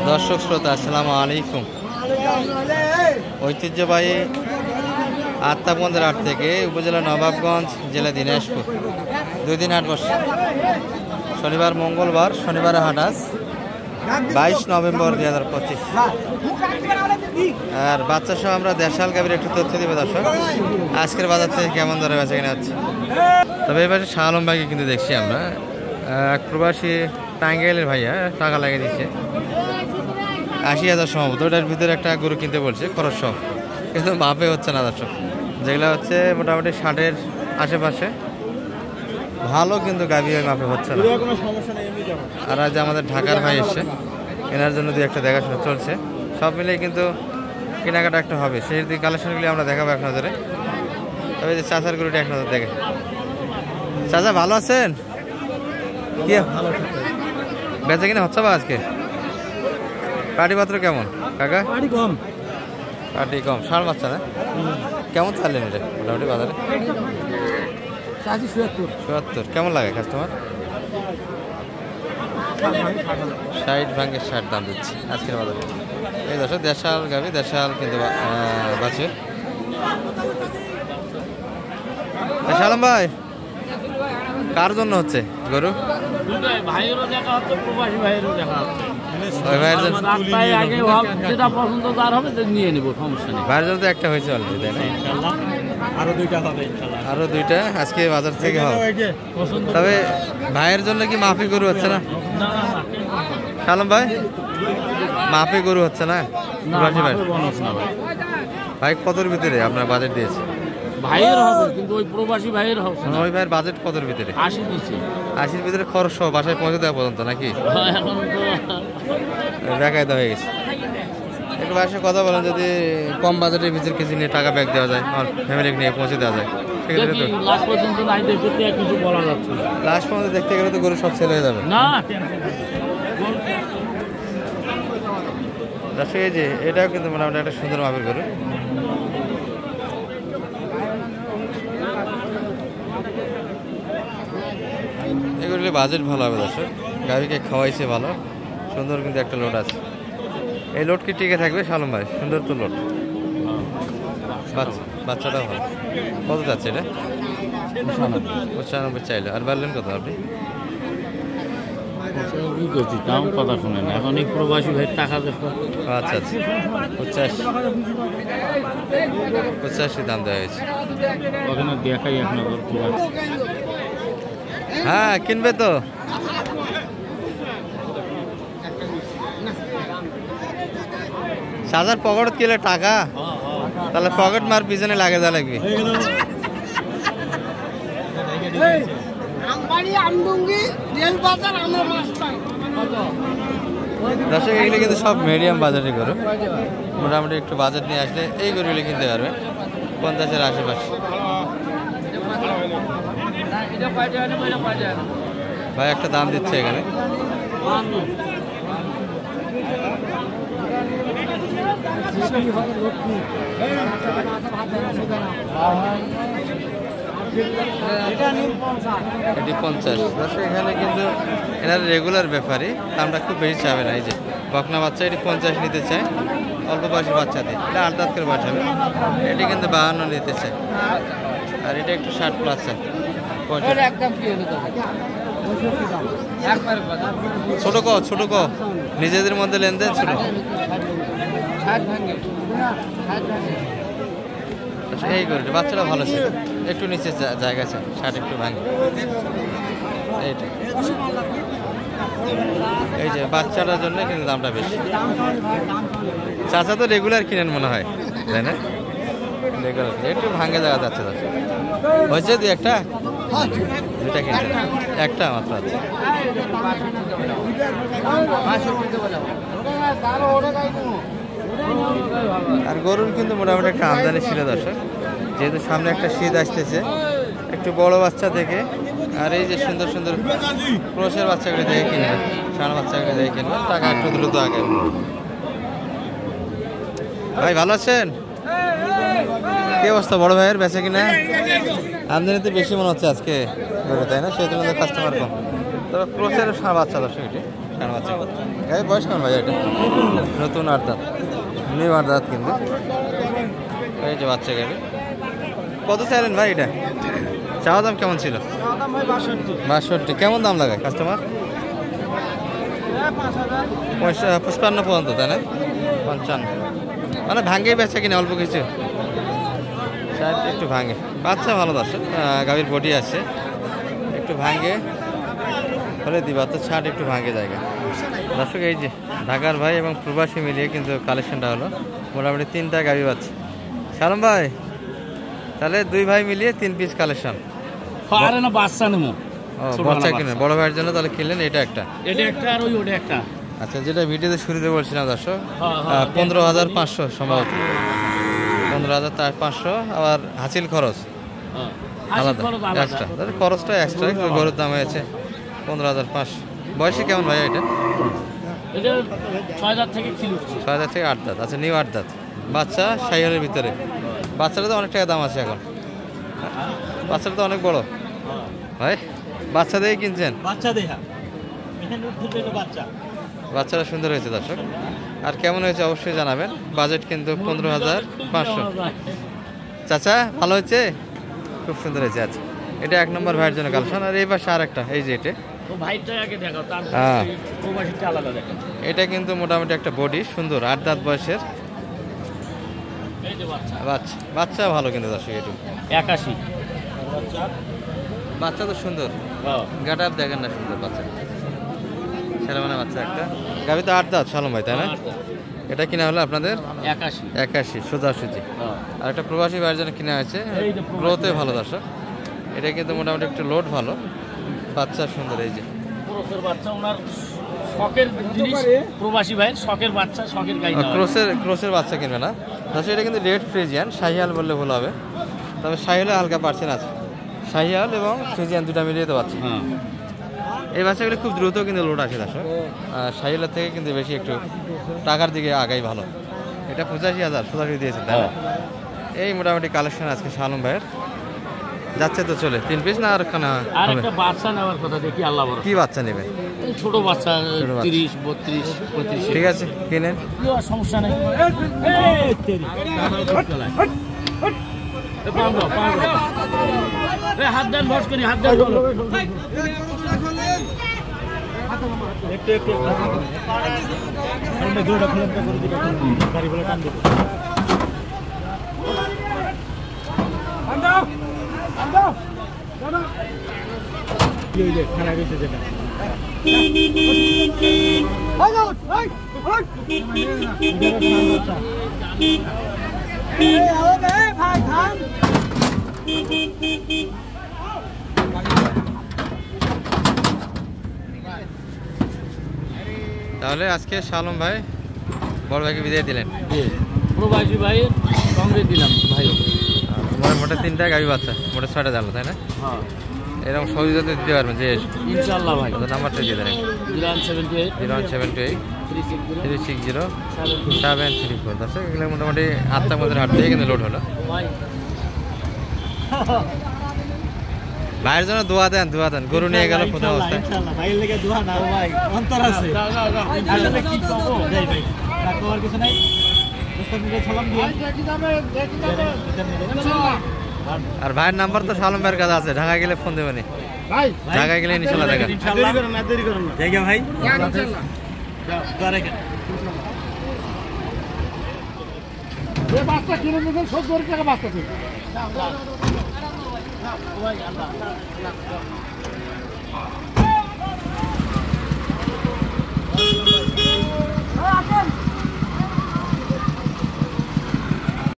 দর্শক শ্রোতা আসসালামু আলাইকুম। ঐতিহ্যবাহী আত্মাপন্দের হাট থেকে উপজেলা নবাবগঞ্জ, জেলা দিনাজপুর 2 দিন হাট বসে। শনিবার মঙ্গলবার, শনিবারে হাট আজ 22 নভেম্বর 2025। আর বাচ্চা সহ আমরা দেশাল গাভীর একটু তথ্য দেবো দর্শক, আজকের বাজার থেকে কেমন দরে বেচা কিনা হচ্ছে। তবে এবারে শাহ আলম ভাইকে কিন্তু দেখছি আমরা, এক প্রবাসী টাঙ্গাইলের ভাইয়া টাকা লাগিয়ে দিচ্ছে 80,000 সম্ভবত। ওটার ভিতরে একটা গরু কিনতে বলছে খরচ সহ, কিন্তু মাপে হচ্ছে না দর্শক। যেগুলো হচ্ছে মোটামুটি 60-এর আশেপাশে, ভালো কিন্তু গাভী ওই মাপে হচ্ছে না। আর আজ আমাদের ঢাকার ভাই এসছে, এনার জন্য দুই একটা দেখাশোনা চলছে। সব মিলিয়ে কিন্তু কেনাকাটা একটা হবে। সেই দিকে কালেকশনগুলি আমরা দেখাবো এক নজরে। তবে যে চাচার গরুটি এক নজর দেখে। চাচা ভালো আছেন? কি বেচা কিনা হচ্ছে বা আজকে? পাটি পাত্র কেমন কাকা? পাটি কম, ষাঁড় বাচ্চা না? কেমন চাইলেন এটা মোটামুটি বাজারে? 77। কেমন লাগে কাস্টমার? 60 ভাঙে 60 দাম দিচ্ছে আজকের বাজারে। এই দর্শক দেশাল গাভী, দেশাল কিন্তু বাঁচে। সালাম ভাই, কার জন্য হচ্ছে গরু? ভাইয়েরও দেখা হচ্ছে, প্রবাসী ভাইয়েরও দেখা হচ্ছে। ভাইয়ের জন্য তো একটা হয়েছে অলরেডি, তাই না? আরো দুইটা আজকে বাজার থেকে হবে। তবে ভাইয়ের জন্য কি মাফি গরু হচ্ছে না সালাম ভাই? মাফি গরু হচ্ছে না ভাই? কতর ভিতরে আপনার বাজেট দিয়েছে? ভাইয়ের হবে, কিন্তু ওই প্রবাসী ভাইয়ের হবে না। ওই ভাইয়ের বাজেট কতর ভিতরে? 80 দিচ্ছে। 80-র ভিতরে খরচ সহ বাসায় পৌঁছে দেওয়া পর্যন্ত নাকি? এখন তো বেকায়দা হয়ে গেছে। একটু বাসায় কথা বলেন, যদি কম বাজেটের ভিতরে কিছু নিয়ে টাকা ব্যাক দেওয়া যায়, আমার ফ্যামিলিকে নিয়ে পৌঁছে দেওয়া যায়, সেক্ষেত্রে তো লাস্ট পর্যন্ত নাই দেখতে কিছু বলা যাচ্ছে না। লাস্ট পর্যন্ত দেখতে গেলে তো গরু সব সেল হয়ে যাবে না। দর্শক এই যে এটাও কিন্তু মোটামুটি একটা সুন্দর মাপের গরু। এগুলি বাজেট ভালো হবে দর্শক, গাড়িকে খাওয়াইছে ভালো, সুন্দর কিন্তু একটা লোড আছে। এই লোড কি টিকে থাকবে সালম ভাই? সুন্দর তো লোড, বাচ্চাটাও ভালো। কত যাচ্ছে এটা? 95 চাইলে। আর বললেন কত আপনি? দাম কথা শুনেন, এখন এই প্রবাসী ভাই টাকা দেখো। আচ্ছা আচ্ছা, 85 দাম দেওয়া হয়েছে। ওখানে দেখাই এক নজর। হ্যাঁ কিনবে তো। সাজার পকেট কিলে টাকা, তাহলে পকেট মার পিছনে লাগে যা লাগবে। দর্শক এগুলি কিন্তু সব মিডিয়াম বাজারে গরু, মোটামুটি একটু বাজেট নিয়ে আসলে এই গরুগুলি কিনতে পারবে 50-এর আশেপাশে। ভাই একটা দাম দিচ্ছে এখানে। এটি 50। দর্শক এখানে কিন্তু এনার রেগুলার ব্যাপারই, দামটা খুব বেশি চাবে না। এই যে বকনা বাচ্চা, এটি 50 নিতে চায়, অল্প বয়সী বাচ্চা দিয়ে, এটা 8 দাঁত করে বয়স হবে। এটি কিন্তু 52 নিতে চায়, আর এটা একটু 60+ চায়। ছোট ক নিজেদের মধ্যে লেনদেন ছোট। এই করে বাচ্চাটা ভালো ছিল, একটু নিচে জায়গা আছে, 60 একটু ভাঙে। এইটা এই যে বাচ্চাটার জন্য কিন্তু দামটা বেশি। চাচা তো রেগুলার কিনেন মনে হয়, তাই না? রেগুলার একটু ভাঙে যাওয়া যাচ্ছে। হয়েছে দুই একটা, দুইটা কিনতে, একটা মাত্র আছে। আর গরুর কিন্তু মোটামুটি একটা আমদানি ছিল দর্শক, যেহেতু সামনে একটা শীত আসতেছে, একটু বড় বাচ্চা থেকে আর এই যে সুন্দর সুন্দর ক্রোশের বাচ্চাগুলি দেখে কিনবেন, ষাঁড় বাচ্চাগুলি দেখে কিনবেন, টাকা একটু দ্রুত আগে। ভাই ভালো আছেন? কি অবস্থা বড় ভাইয়ের বেচা কিনা? আমদানিতে বেশি মনে হচ্ছে আজকে গরু, তাই না? সেই তুলনায় কাস্টমার কম। তবে ক্রোশের ষাঁড় বাচ্চা দর্শক, এটি কানা বাচ্চা গাভীর বয়স কেমন ভাই এটা? নতুন 8 দাঁত, নিউ 8 দাঁত কিন্তু। এই যে বাচ্চা গাভী, কত চাইলেন ভাই এটা? চাওয়া দাম কেমন ছিল? 62। কেমন দাম লাগায় কাস্টমার? 55 পর্যন্ত, তাই না? 55 মানে ভাঙ্গেই বেচা কিনা অল্প কিছু, একটু ভাঙে। বাচ্চা ভালো দর্শক, গাভীর বডি আছে, একটু ভাঙে হলে দিবা তো, ছাট একটু ভাঙে জায়গা দর্শক। এই যে ঢাকার ভাই এবং প্রবাসী মিলিয়ে কিন্তু কালেকশনটা হলো মোটামুটি 3টা গাভী বাচ্চা। সালাম ভাই, তাহলে 2 ভাই মিলিয়ে 3 পিস কালেকশন। আরে না বাচ্চা নেবো, বাচ্চা কিনে বড় ভাইয়ের জন্য তাহলে কিনলেন এটা একটা, আর ওটা একটা। আচ্ছা, যেটা ভিডিওতে শুরুতে বলছিলাম দর্শক 15,500 সম্ভবত, 15,500। আবার হাসিল খরচ আলাদা এক্সট্রা, তাহলে খরচটা এক্সট্রা। গরুর দাম হয়েছে 15,500। বয়সে কেমন ভাই এটা? 6 দাঁত থেকে 8 দাঁত। আচ্ছা, নিউ 8 দাঁত বাচ্চা, সাইহলের ভিতরে। বাচ্চাটা তো অনেক টাকা দাম আছে এখন, বাচ্চাটা তো অনেক বড় ভাই। বাচ্চা দিয়ে কিনছেন? বাচ্চাটা সুন্দর হয়েছে দর্শক। আর কেমন হয়েছে অবশ্যই জানাবেন। বাজেট কিন্তু 15,500। চাচা ভালো হয়েছে, খুব সুন্দর হয়েছে। আচ্ছা, এটা 1 নম্বর ভাইয়ের জন্য কালেকশন। আর এই পাশে আর একটা, এই যে এটা, হ্যাঁ এটা কিন্তু মোটামুটি একটা বডি সুন্দর, 8 দাঁত বয়সের বাচ্চা। বাচ্চা ভালো কিন্তু দর্শক, একটু 81 বাচ্চা তো সুন্দর, গাটা দেখেন না, সুন্দর বাচ্চা, সেরা মানে বাচ্চা একটা। গাভী তো 8 দাঁত সালম ভাই, তাই না? এটা কিনা হলো আপনাদের 81 সোজাসুজি। আর একটা প্রবাসী ভাইয়ের জন্য কিনা হয়েছে, গ্রোথে ভালো দর্শক। এটা কিন্তু মোটামুটি একটু লোড ভালো, বাচ্চা সুন্দর। এই যে বাচ্চা, ওনার শখের জিনিস, প্রবাসী ভাইয়ের শখের বাচ্চা, শখের গাই। ক্রসের বাচ্চা কিনবে না দর্শক। এটা কিন্তু রেড ফ্রিজিয়ান, শাহিয়াল বললে ভুল হবে, তবে শাহিয়ালে হালকা পার্সেন্ট আছে। শাহিয়াল এবং ফ্রিজিয়ান দুটা মিলিয়ে তো বাচ্চা। এই বাচ্চাগুলো খুব দ্রুত কিন্তু লোড আসে দর্শক। শাহিয়ালের থেকে কিন্তু বেশি একটু টাকার দিকে আগাই ভালো। এটা 85,000 সোজাসুজি দিয়েছে, তাই না? এই মোটামুটি কালেকশন আজকে শালম ভাইয়ের। যাচ্ছে তো চলে 3 পিস না আর খানা? আর একটা বাচ্চা নেওয়ার কথা, দেখি আল্লাহ বড়। কি বাচ্চা নেবেন? ছোট বাচ্চা 30, 32, 35। ঠিক আছে, কিনেন, সমস্যা নেই। হাত দেন, বস করি, হাত দেন। তাহলে আজকে শালম ভাই বড় ভাইকে বিদায় দিলেন, প্রবাসী ভাইয়ের সঙ্গে দিলাম ভাই। মোটে 3টা গাভী বাচ্চা, মোটে 6টা জানলো, তাই না? এরকম সহজে দিতে পারবেন যে ইনশাআল্লাহ ভাই। নাম্বারটা দিয়ে দেন, 0178 360 734। দর্শক এগুলো মোটামুটি 8টার মধ্যে হাট থেকে কিন্তু লোড হলো। ভাইয়ের জন্য দোয়া দেন, গরু নিয়ে গেল প্রথম অবস্থায়। আর ভাইয়ের নাম্বার তো শালম ভাইয়ের কাছে আছে, ঢাকা গেলে ফোন দেবেন, ঢাকা গেলে ইনশাল্লাহ দেখা। ভাই বাচ্চা কিনে নেবেন, সব গরিব টাকা বাচ্চা কিনে।